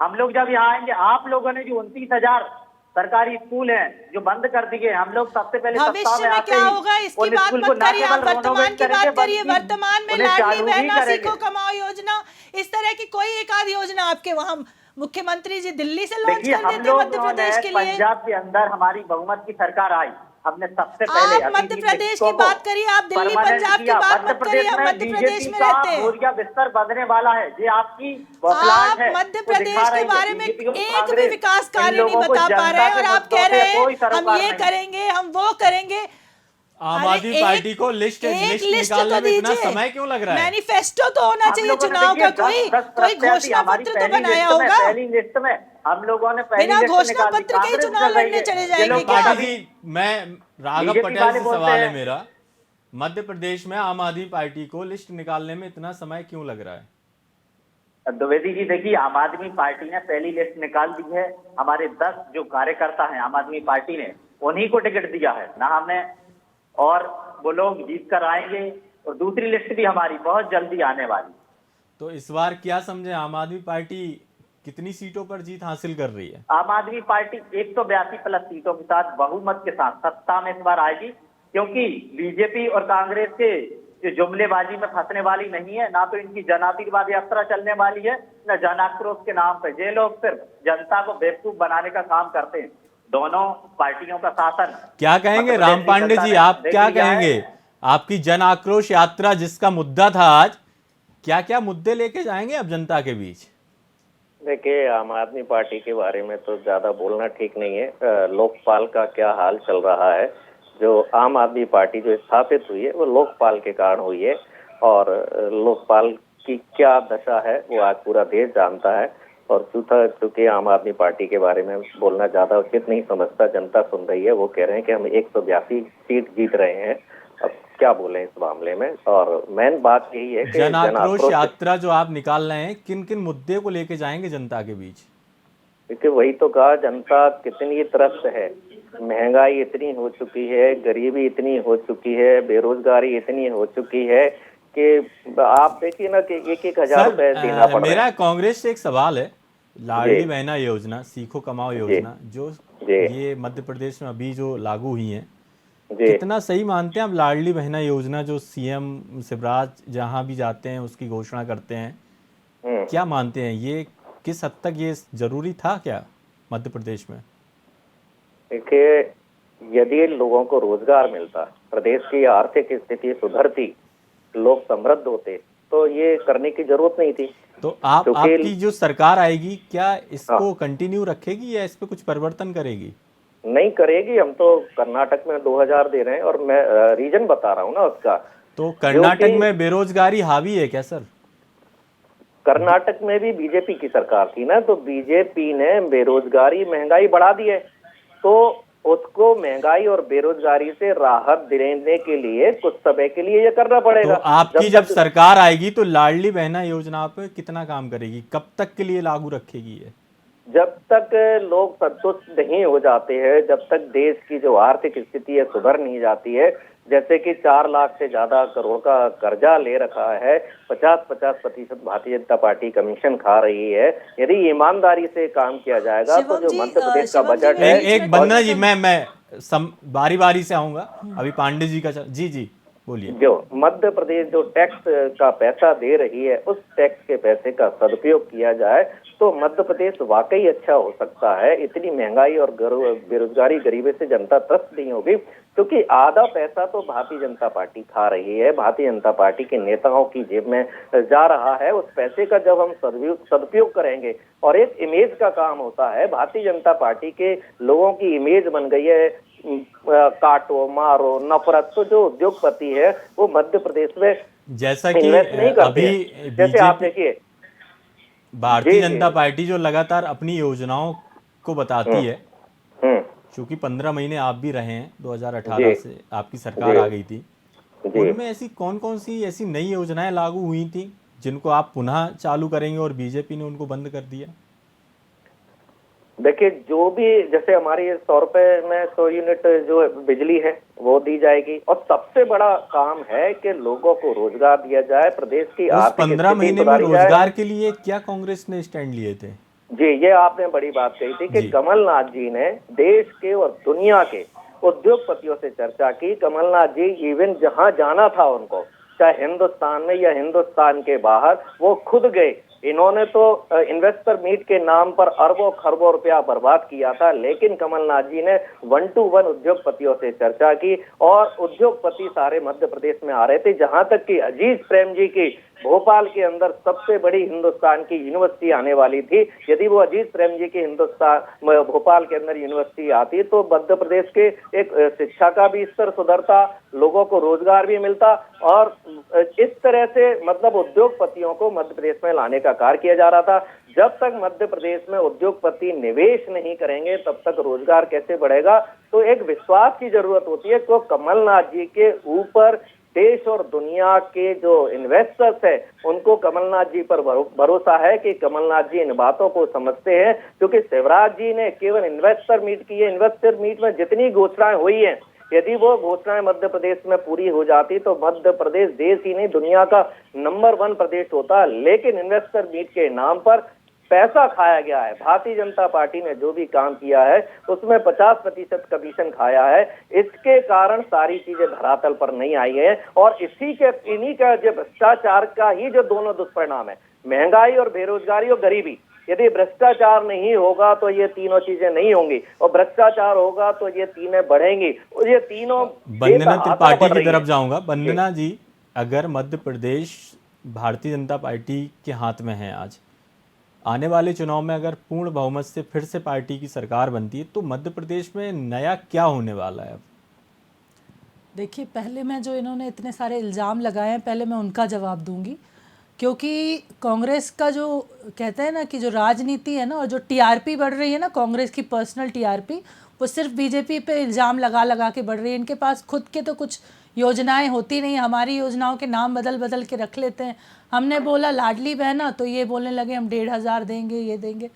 हम लोग जब यहाँ आएंगे, आप लोगों ने जो 29,000 सरकारी स्कूल हैं जो बंद कर दिए, हम लोग सबसे पहले भविष्य में क्या होगा इसकी बात मत करिए, आप वर्तमान की बात करिए। वर्तमान में लाडली बहना सीखो कमाओ योजना, इस तरह की कोई एक आध योजना आपके वहाँ मुख्यमंत्री जी दिल्ली से लॉन्च कर देते मध्य प्रदेश के लिए। पंजाब के अंदर हमारी बहुमत की सरकार आई, हमने सबसे पहले आप मध्य प्रदेश की बात करिए, आप दिल्ली पंजाब की बात मत करिए, हम मध्य प्रदेश में रहते हैं। बोरिया बिस्तर बदलने वाला है, ये आपकी बौखलाहट है। आप मध्य प्रदेश के बारे में एक भी विकास कार्य नहीं बता पा रहे हैं और आप कह रहे हैं हम ये करेंगे, हम वो करेंगे। आम आदमी पार्टी को लिस्ट निकालने में इतना समय क्यों लग रहा है? मैनिफेस्टो तो होना चाहिए चुनाव का, कोई घोषणा पत्र तो बनाया होगा। पहली लिस्ट में हम लोगों ने बिना घोषणा पत्र के चुनाव लड़ने चले जाएंगे क्या? मैं राघव पटेल से सवाल है मेरा, मध्य प्रदेश में आम आदमी पार्टी को लिस्ट निकालने में इतना समय क्यों लग रहा है? द्विवेदी जी देखिए, आम आदमी पार्टी ने पहली लिस्ट निकाल दी है। हमारे 10 जो कार्यकर्ता हैं आम आदमी पार्टी ने, उन्हीं को टिकट दिया है ना हमने, और वो लोग जीत कर आएंगे। और दूसरी लिस्ट भी हमारी बहुत जल्दी आने वाली। तो इस बार क्या समझे, आम आदमी पार्टी कितनी सीटों पर जीत हासिल कर रही है? आम आदमी पार्टी 182 प्लस सीटों के साथ बहुमत के साथ सत्ता में इस बार आएगी। क्योंकि बीजेपी और कांग्रेस के जो जुमलेबाजी में फंसने वाली नहीं है, ना तो इनकी जन आशीर्वाद यात्रा चलने वाली है, न जन आक्रोश के नाम पे। ये लोग सिर्फ जनता को बेवकूफ बनाने का काम करते हैं। दोनों पार्टियों का शासन। क्या कहेंगे राम पांडे जी, आप क्या कहेंगे? आपकी जन आक्रोश यात्रा जिसका मुद्दा था आज, क्या क्या मुद्दे लेके जाएंगे अब जनता के बीच? देखिए, आम आदमी पार्टी के बारे में तो ज्यादा बोलना ठीक नहीं है। लोकपाल का क्या हाल चल रहा है, जो आम आदमी पार्टी जो स्थापित हुई है वो लोकपाल के कारण हुई है, और लोकपाल की क्या दशा है वो आज पूरा देश जानता है। और चूंकि आम आदमी पार्टी के बारे में बोलना ज्यादा उचित नहीं समझता, जनता सुन रही है, वो कह रहे हैं कि हम 182 सीट जीत रहे हैं, अब क्या बोले इस मामले में। और मेन बात यही है कि जन आक्रोश यात्रा जो आप निकाल रहे हैं, किन किन मुद्दे को लेके जाएंगे जनता के बीच? देखिए, वही तो कहा, जनता कितनी त्रस्त है। महंगाई इतनी हो चुकी है, गरीबी इतनी हो चुकी है, बेरोजगारी इतनी हो चुकी है कि आप देखिए ना कि 1,000 रुपए देना पड़ रहा है। मेरा कांग्रेस से एक सवाल है, लाडली बहना योजना, सीखो कमाओ योजना, जो ये मध्य प्रदेश में अभी जो लागू हुई है, कितना सही मानते हैं आप लाडली बहना योजना, जो सीएम शिवराज जहां भी जाते हैं उसकी घोषणा करते हैं, क्या मानते हैं ये किस हद तक ये जरूरी था क्या मध्य प्रदेश में? देखिए, यदि लोगों को रोजगार मिलता, प्रदेश की आर्थिक स्थिति सुधरती, लोग समृद्ध होते, तो ये करने की जरूरत नहीं थी। तो आपकी जो सरकार आएगी, क्या इसको कंटिन्यू रखेगी या इस पे कुछ परिवर्तन करेगी? नहीं करेगी। हम तो कर्नाटक में 2000 दे रहे हैं, और मैं रीजन बता रहा हूँ ना उसका। तो कर्नाटक में बेरोजगारी हावी है क्या सर? कर्नाटक में भी बीजेपी की सरकार थी ना, तो बीजेपी ने बेरोजगारी महंगाई बढ़ा दी है, तो उसको महंगाई और बेरोजगारी से राहत देने के लिए कुछ समय के लिए ये करना पड़ेगा। तो आपकी जब सरकार आएगी तो लाडली बहना योजना पे कितना काम करेगी, कब तक के लिए लागू रखेगी ये? जब तक लोग संतुष्ट नहीं हो जाते हैं, जब तक देश की जो आर्थिक स्थिति है सुधर नहीं जाती है, जैसे कि 4 लाख से ज्यादा करोड़ का कर्जा ले रखा है, 50% भारतीय जनता पार्टी कमीशन खा रही है। यदि ईमानदारी से काम किया जाएगा तो जो मध्य प्रदेश का बजट है। एक बंदना जी, मैं बारी बारी से आऊंगा, अभी पांडे जी का जी बोलिए। जो मध्य प्रदेश जो टैक्स का पैसा दे रही है, उस टैक्स के पैसे का सदुपयोग किया जाए तो मध्य प्रदेश वाकई अच्छा हो सकता है। इतनी महंगाई और बेरोजगारी, गरीबी से जनता त्रस्त नहीं होगी, क्योंकि आधा पैसा तो भारतीय जनता पार्टी खा रही है, भारतीय जनता पार्टी के नेताओं की जेब में जा रहा है। उस पैसे का जब हम सदुपयोग करेंगे, और एक इमेज का काम होता है, भारतीय जनता पार्टी के लोगों की इमेज बन गई है काटो मारो नफरत, तो जो उद्योगपति है वो मध्य प्रदेश में जैसा कि नहीं करते। जैसे आप देखिए, भारतीय जनता पार्टी जो लगातार अपनी योजनाओं को बताती है, क्योंकि 15 महीने आप भी रहे हैं, 2018 से आपकी सरकार आ गई थी, उनमें ऐसी कौन कौन सी ऐसी नई योजनाएं लागू हुई थी जिनको आप पुनः चालू करेंगे और बीजेपी ने उनको बंद कर दिया? देखिए, जो भी, जैसे हमारी 100 रुपए में 100 यूनिट जो बिजली है वो दी जाएगी, और सबसे बड़ा काम है कि लोगों को रोजगार दिया जाए, प्रदेश की आर्थिक 15 महीने में रोजगार के लिए क्या कांग्रेस ने स्टैंड लिए थे? जी, ये आपने बड़ी बात कही थी कि कमलनाथ जी ने देश के और दुनिया के उद्योगपतियों से चर्चा की। कमलनाथ जी इवन जहां जाना था उनको, चाहे हिंदुस्तान में या हिंदुस्तान के बाहर, वो खुद गए। इन्होंने तो इन्वेस्टर मीट के नाम पर अरबों खरबों रुपया बर्बाद किया था, लेकिन कमलनाथ जी ने 1-to-1 उद्योगपतियों से चर्चा की, और उद्योगपति सारे मध्य प्रदेश में आ रहे थे। जहां तक कि अजीज प्रेम जी की भोपाल के अंदर सबसे बड़ी हिंदुस्तान की यूनिवर्सिटी आने वाली थी, यदि वो अजीज प्रेम जी की भोपाल के अंदर यूनिवर्सिटी आती तो मध्य प्रदेश के एक शिक्षा का भी स्तर सुधरता, लोगों को रोजगार भी मिलता, और इस तरह से मतलब उद्योगपतियों को मध्य प्रदेश में लाने का कार्य किया जा रहा था। जब तक मध्य प्रदेश में उद्योगपति निवेश नहीं करेंगे तब तक रोजगार कैसे बढ़ेगा? तो एक विश्वास की जरूरत होती है। तो कमलनाथ जी के ऊपर देश और दुनिया के जो इन्वेस्टर्स हैं उनको कमलनाथ जी पर भरोसा है कि कमलनाथ जी इन बातों को समझते हैं, क्योंकि शिवराज जी ने केवल इन्वेस्टर मीट की है। इन्वेस्टर मीट में जितनी घोषणाएं हुई हैं, यदि वो घोषणाएं मध्य प्रदेश में पूरी हो जाती तो मध्य प्रदेश देश ही नहीं दुनिया का नंबर 1 प्रदेश होता। लेकिन इन्वेस्टर मीट के नाम पर पैसा खाया गया है। भारतीय जनता पार्टी ने जो भी काम किया है उसमें 50% कमीशन खाया है। इसके कारण सारी चीजें धरातल पर नहीं आई है और इन्हीं का जो भ्रष्टाचार का ही जो दोनों दुष्परिणाम है, महंगाई और बेरोजगारी और गरीबी। यदि भ्रष्टाचार नहीं होगा तो ये तीनों चीजें नहीं होंगी और भ्रष्टाचार होगा तो ये तीनें बढ़ेंगी और ये तीनों वंदना त्रिपाठी बढ़ की रही तरफ है। जाऊंगा। वंदना जी, अगर मध्य प्रदेश भारतीय जनता पार्टी के हाथ में है आज, आने वाले चुनाव में अगर पूर्ण बहुमत से फिर से पार्टी की सरकार बनती है तो मध्य प्रदेश में नया क्या होने वाला है? अब देखिए, पहले मैं जो इन्होंने इतने सारे इल्ज़ाम लगाए हैं, पहले मैं उनका जवाब दूंगी, क्योंकि कांग्रेस का जो कहते हैं ना कि जो राजनीति है ना और जो टीआरपी बढ़ रही है ना, कांग्रेस की पर्सनल टीआरपी, वो सिर्फ बीजेपी पे इल्ज़ाम लगा लगा के बढ़ रही है। इनके पास खुद के तो कुछ योजनाएं होती नहीं। हमारी योजनाओं के नाम बदल बदल के रख लेते हैं। हमने बोला लाडली बहना तो ये बोलने लगे हम 1,500 देंगे, ये देंगे।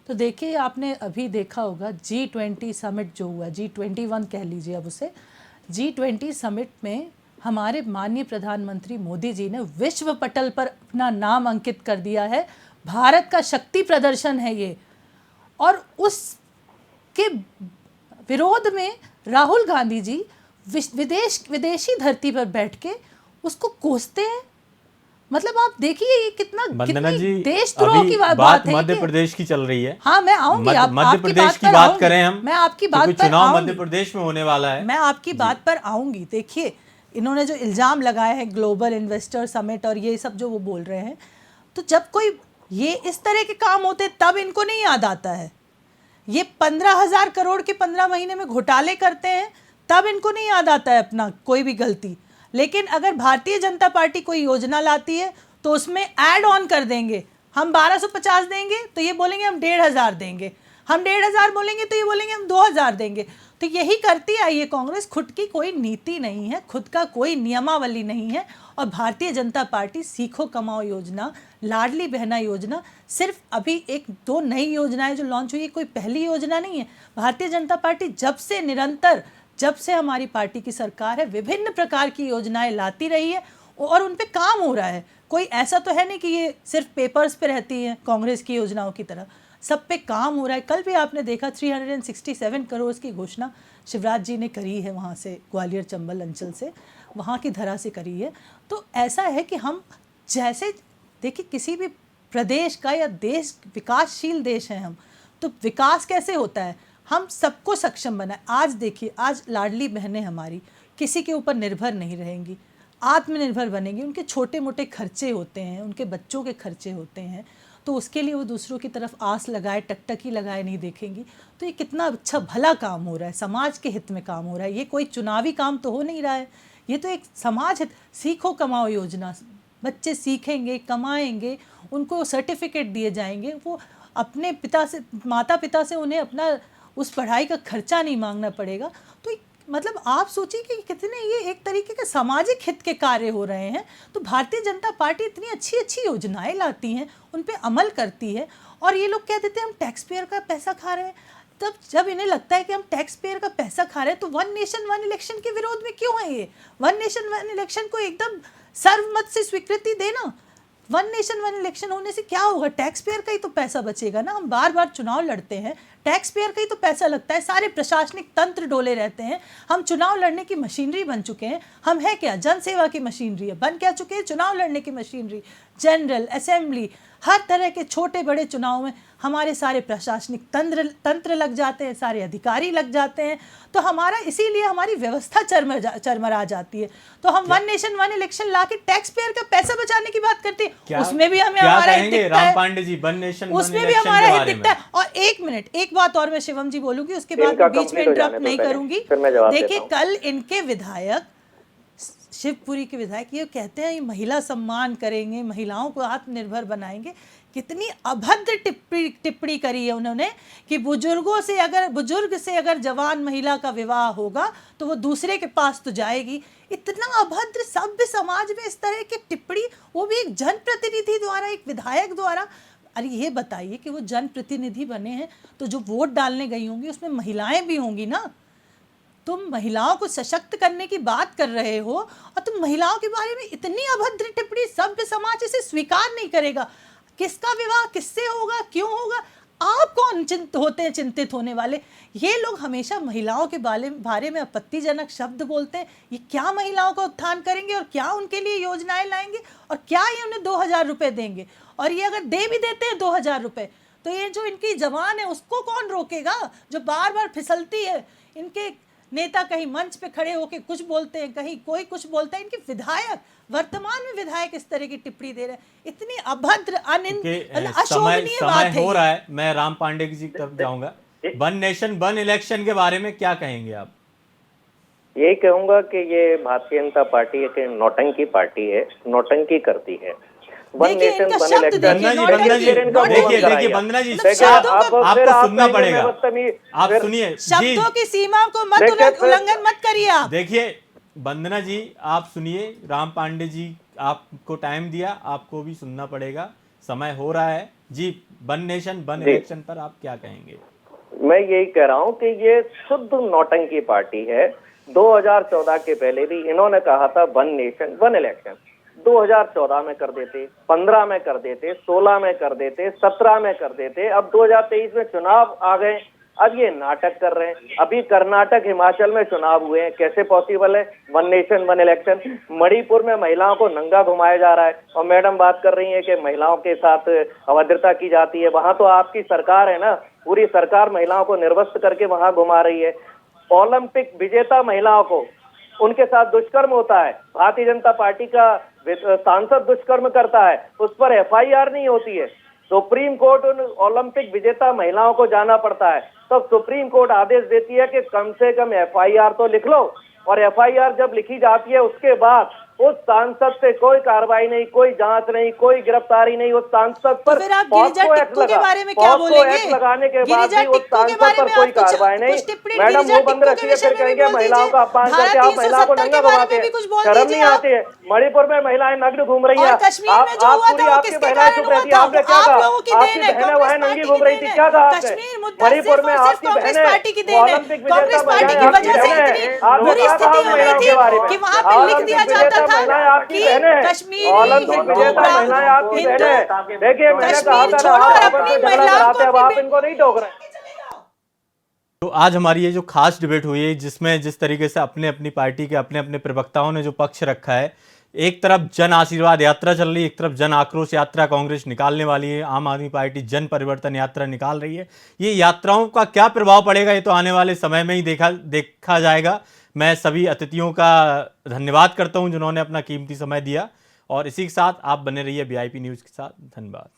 तो देखिए, आपने अभी देखा होगा G20 समिट जो हुआ, G21 कह लीजिए अब उसे, G20 समिट में हमारे माननीय प्रधानमंत्री मोदी जी ने विश्व पटल पर अपना नाम अंकित कर दिया है। भारत का शक्ति प्रदर्शन है ये। और उसके विरोध में राहुल गांधी जी विदेशी धरती पर बैठ के उसको कोसते हैं। मतलब आप देखिए ये कितना वंदना जी, देशद्रोह की बात है। मध्य प्रदेश की चल रही है। हाँ, मैं आऊंगी। मध्य प्रदेश की बात करें हम, मैं आपकी बात पर चुनाव आऊंगी। मध्य प्रदेश में होने वाला है। मैं आपकी बात पर आऊंगी। देखिए, इन्होंने जो इल्ज़ाम लगाए हैं ग्लोबल इन्वेस्टर समिट और ये सब जो वो बोल रहे हैं, तो जब कोई ये इस तरह के काम होते तब इनको नहीं याद आता है। ये 15,000 करोड़ के 15 महीने में घोटाले करते हैं तब इनको नहीं याद आता है अपना कोई भी गलती। लेकिन अगर भारतीय जनता पार्टी कोई योजना लाती है तो उसमें ऐड ऑन कर देंगे। हम 1250 देंगे तो ये बोलेंगे हम 1,500 देंगे, हम 1,500 बोलेंगे तो ये बोलेंगे हम 2,000 देंगे। तो यही करती आई है कांग्रेस। खुद की कोई नीति नहीं है, खुद का कोई नियमावली नहीं है। और भारतीय जनता पार्टी सीखो कमाओ योजना, लाडली बहना योजना, सिर्फ अभी 1-2 नई योजनाएं जो लॉन्च हुई है, कोई पहली योजना नहीं है। भारतीय जनता पार्टी जब से हमारी पार्टी की सरकार है, विभिन्न प्रकार की योजनाएं लाती रही है और उन पे काम हो रहा है। कोई ऐसा तो है नहीं कि ये सिर्फ पेपर्स पे रहती है कांग्रेस की योजनाओं की तरह, सब पे काम हो रहा है। कल भी आपने देखा 367 करोड़ की घोषणा शिवराज जी ने करी है, वहाँ से ग्वालियर चंबल अंचल से, वहाँ की धरा से करी है। तो ऐसा है कि हम जैसे देखिए किसी भी प्रदेश का या देश, विकासशील देश है हम, तो विकास कैसे होता है, हम सबको सक्षम बनाए। आज देखिए, आज लाडली बहनें हमारी किसी के ऊपर निर्भर नहीं रहेंगी, आत्मनिर्भर बनेंगी। उनके छोटे मोटे खर्चे होते हैं, उनके बच्चों के खर्चे होते हैं, तो उसके लिए वो दूसरों की तरफ आस लगाए, टकटकी लगाए नहीं देखेंगी। तो ये कितना अच्छा भला काम हो रहा है, समाज के हित में काम हो रहा है। ये कोई चुनावी काम तो हो नहीं रहा है, ये तो एक समाज हित। सीखो कमाओ योजना, बच्चे सीखेंगे, कमाएंगे, उनको सर्टिफिकेट दिए जाएंगे, वो अपने माता पिता से उन्हें अपना उस पढ़ाई का खर्चा नहीं मांगना पड़ेगा। तो मतलब आप सोचिए कि कितने ये एक तरीके के सामाजिक हित के कार्य हो रहे हैं। तो भारतीय जनता पार्टी इतनी अच्छी अच्छी योजनाएं लाती हैं, उन पे अमल करती है, और ये लोग कह देते हैं हम टैक्स पेयर का पैसा खा रहे हैं। तब जब इन्हें लगता है कि हम टैक्स पेयर का पैसा खा रहे हैं तो 1 नेशन 1 इलेक्शन के विरोध में क्यों है ये? 1 नेशन 1 इलेक्शन को एकदम सर्वमत से स्वीकृति देना। 1 नेशन 1 इलेक्शन होने से क्या होगा? टैक्स पेयर का ही तो पैसा बचेगा ना। हम बार बार चुनाव लड़ते हैं, टैक्स पेयर का ही तो पैसा लगता है, सारे प्रशासनिक तंत्र डोले रहते हैं। हम चुनाव लड़ने की मशीनरी बन चुके हैं। हम है क्या? जनसेवा की मशीनरी है, बन क्या चुके हैं? चुनाव लड़ने की मशीनरी। जनरल असेंबली, हर तरह के छोटे बड़े चुनाव में हमारे सारे प्रशासनिक तंत्र लग जाते हैं, सारे अधिकारी लग जाते हैं। तो हमारा इसीलिए हमारी व्यवस्था चरमरा जाती है। तो हम 1 नेशन 1 इलेक्शन ला के टैक्स पेयर का पैसा बचाने की बात करते हैं, उसमें भी हमें हमारा हित दिखता है। राम पांडे जी, 1 नेशन 1 उसमें भी हमारा हित दिखता है। और एक मिनट, एक बात और मैं शिवम जी बोलूंगी, उसके बाद बीच में इंटरप्ट नहीं करूंगी। देखिए, कल इनके विधायक, शिवपुरी के विधायक, ये कहते हैं ये महिला सम्मान करेंगे, महिलाओं को आत्मनिर्भर बनाएंगे। कितनी अभद्र टिप्पणी करी है उन्होंने कि बुजुर्ग से अगर जवान महिला का विवाह होगा तो वो दूसरे के पास तो जाएगी। इतना अभद्र सभ्य समाज में इस तरह की टिप्पणी, वो भी एक जनप्रतिनिधि द्वारा, एक विधायक द्वारा। अरे ये बताइए कि वो जनप्रतिनिधि बने हैं तो जो वोट डालने गई होंगी उसमें महिलाएं भी होंगी ना। तुम महिलाओं को सशक्त करने की बात कर रहे हो और तुम महिलाओं के बारे में इतनी अभद्र टिप्पणी, सभ्य समाज इसे स्वीकार नहीं करेगा। किसका विवाह किससे होगा, क्यों होगा, आप कौन होते हैं चिंतित होने वाले? ये लोग हमेशा महिलाओं के बारे में आपत्तिजनक शब्द बोलते हैं। ये क्या महिलाओं का उत्थान करेंगे और क्या उनके लिए योजनाएं लाएंगे और क्या ये उन्हें 2000 रुपये देंगे? और ये अगर दे भी देते हैं 2000 रुपये तो ये जो इनकी जवान है उसको कौन रोकेगा, जो बार बार फिसलती है? इनके नेता कहीं मंच पे खड़े होकर कुछ बोलते हैं, कहीं कोई कुछ बोलता है। इनके विधायक, वर्तमान में विधायक इस तरह की टिप्पणी दे रहे हैं। इतनी अभद्र, अशोभनीय बात है। हो रहा है। मैं राम पांडे जी की तरफ जाऊंगा। वन नेशन वन इलेक्शन के बारे में क्या कहेंगे आप? यही कहूंगा कि ये भारतीय जनता पार्टी एक नौटंकी पार्टी है, नौटंकी करती है। देखिए इनका शब्द देखिए, देखिए वंदना जी, आपको सुनना पड़ेगा। आप सुनिए, शब्दों की सीमा को मत उल्लंघन मत करिए आप। देखिए वंदना जी, आप सुनिए। राम पांडे जी आपको टाइम दिया, आपको भी सुनना पड़ेगा, समय हो रहा है जी। वन नेशन वन इलेक्शन पर आप क्या कहेंगे? मैं यही कह रहा हूँ कि ये शुद्ध नौटंकी पार्टी है। 2014 के पहले भी इन्होंने कहा था वन नेशन वन इलेक्शन। 2014 में कर देते, 15 में कर देते, 16 में कर देते, 17 में कर देते, अब 2023 में चुनाव आ गए, अब ये नाटक कर रहे हैं। अभी कर्नाटक, हिमाचल में चुनाव हुए हैं, कैसे पॉसिबल है one nation one election? Manipur में महिलाओं को नंगा घुमाया जा रहा है और मैडम बात कर रही है कि महिलाओं के साथ अभद्रता की जाती है। वहां तो आपकी सरकार है ना, पूरी सरकार महिलाओं को निर्वस्त्र करके वहां घुमा रही है। ओलंपिक विजेता महिलाओं को उनके साथ दुष्कर्म होता है, भारतीय जनता पार्टी का सांसद दुष्कर्म करता है, उस पर FIR नहीं होती है। सुप्रीम कोर्ट उन ओलंपिक विजेता महिलाओं को जाना पड़ता है, तो सुप्रीम कोर्ट आदेश देती है कि कम से कम FIR तो लिख लो। और FIR जब लिखी जाती है उसके बाद उस सांसद से कोई कार्रवाई नहीं, कोई जांच नहीं, कोई गिरफ्तारी नहीं। उस सांसद पर फिर आप गिरिजा टिक्कू के बारे में क्या बोलेंगे? लगाने के बाद भी उस सांसद पर कोई कार्रवाई नहीं। मैडम वो बंद रखिए, फिर कहेंगे महिलाओं का अपमान करके आप महिलाओं को नंगा घुमाते हैं, शर्म नहीं आती है? मणिपुर में महिलाएं नग्न घूम रही है, आप पूरी आपकी महिलाएं चुप रहती है। आपने क्या कहा? आपकी बहनें वह नंगी घूम रही थी, क्या कहा आपने? मणिपुर में आपकी बहनें ओलंपिक विजेता महिलाएं आपकी बहनें, आपने क्या कहा महिलाओं के बारे में? ओलंपिक विजेता महिलाएं आपकी बहनें, ओलंपिक विजेता महिलाएं आपकी बहनें। देखिए मैंने कहा था ना, आपस में झगड़ा कराते, अब आप इनको नहीं टोक रहे। तो आज हमारी ये जो खास डिबेट हुई है, जिसमें जिस तरीके से अपने अपनी पार्टी के अपने अपने प्रवक्ताओं ने जो पक्ष रखा है, एक तरफ जन आशीर्वाद यात्रा चल रही है, एक तरफ जन आक्रोश यात्रा कांग्रेस निकालने वाली है, आम आदमी पार्टी जन परिवर्तन यात्रा निकाल रही है। ये यात्राओं का क्या प्रभाव पड़ेगा, ये तो आने वाले समय में ही देखा जाएगा। मैं सभी अतिथियों का धन्यवाद करता हूं जिन्होंने अपना कीमती समय दिया, और इसी के साथ आप बने रहिए VIP न्यूज़ के साथ। धन्यवाद।